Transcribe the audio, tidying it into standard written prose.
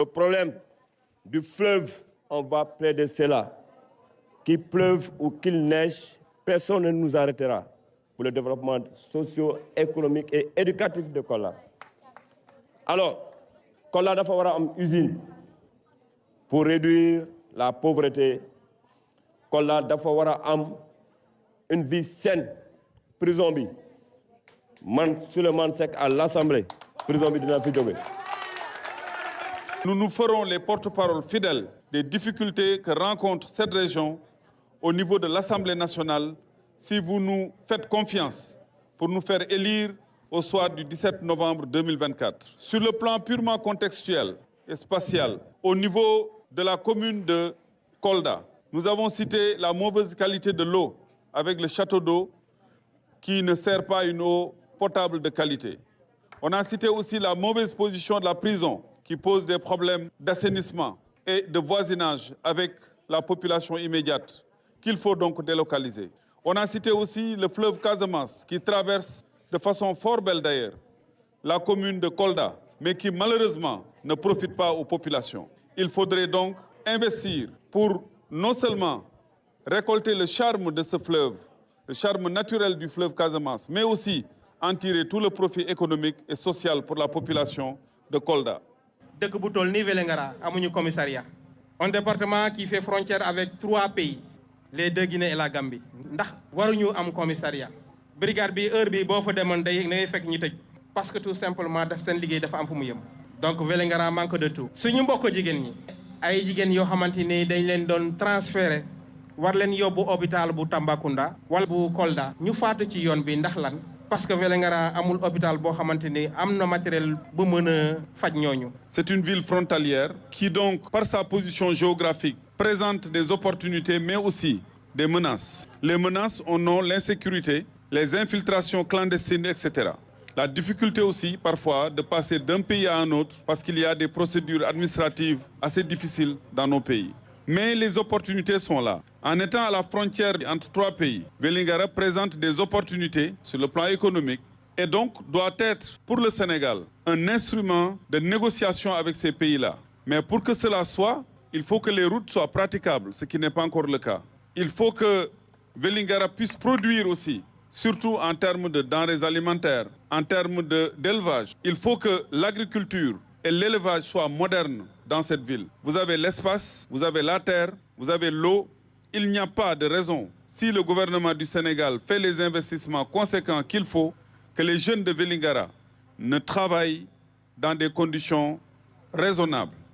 Le problème du fleuve, on va plaider cela. Qu'il pleuve ou qu'il neige, personne ne nous arrêtera pour le développement socio-économique et éducatif de Kolda. Alors, Kolda dafa war a am usine pour réduire la pauvreté. Kolda dafa war a am une vie saine. Prison bi man Souleymane Seck à l'Assemblée prison bi dina fi jóge. Nous nous ferons les porte-parole fidèles des difficultés que rencontre cette région au niveau de l'Assemblée nationale si vous nous faites confiance pour nous faire élire au soir du 17 novembre 2024. Sur le plan purement contextuel et spatial, au niveau de la commune de Kolda, nous avons cité la mauvaise qualité de l'eau avec le château d'eau qui ne sert pas une eau potable de qualité. On a cité aussi la mauvaise position de la prison qui pose des problèmes d'assainissement et de voisinage avec la population immédiate qu'il faut donc délocaliser. On a cité aussi le fleuve Casamance qui traverse de façon fort belle d'ailleurs la commune de Kolda, mais qui malheureusement ne profite pas aux populations. Il faudrait donc investir pour non seulement récolter le charme de ce fleuve, le charme naturel du fleuve Casamance, mais aussi en tirer tout le profit économique et social pour la population de Kolda. Dëkk bu toll ni Vélingara amuñu commissariat. Un département qui fait frontière avec 3 pays, les 2 Guinée et la Gambie. Ndax waruñu am commissariat. Brigade bi heure bi boo fa demoon day fekk ñu tëj parce que tout simplement daf seen liggéey dafa am fu mu yëm. Donc Vélingara manque de tout. Suñu mbokk jigéen ñi ay jigéen yoo xamante ni dañ leen doon transféré war leen yóbbu hôpital bu Tambacounda wala bu Kolda ñu faatu ci yoon bi ndax lan parce que Vélingara amul hôpital boo xamante ni am na matériel bu mën a faj ñooñu. C'est une ville frontalière qui donc par sa position géographique présente des opportunités mais aussi des menaces. Les menaces en ont l'insécurité, les infiltrations clandestines, etc. La difficulté aussi parfois de passer d'un pays à un autre parce qu'il y a des procédures administratives assez difficiles dans nos pays. Mais les opportunités sont là. En étant à la frontière entre 3 pays, Vélingara présente des opportunités sur le plan économique et donc doit être pour le Sénégal un instrument de négociation avec ces pays-là. Mais pour que cela soit, il faut que les routes soient praticables, ce qui n'est pas encore le cas. Il faut que Vélingara puisse produire aussi, surtout en termes de denrées alimentaires, en termes d'élevage. Il faut que l'agriculture et l'élevage soient modernes dans cette ville. Vous avez l'espace, vous avez la terre, vous avez l'eau. Il n'y a pas de raison, si le gouvernement du Sénégal fait les investissements conséquents qu'il faut, que les jeunes de Vélingara ne travaillent dans des conditions raisonnables.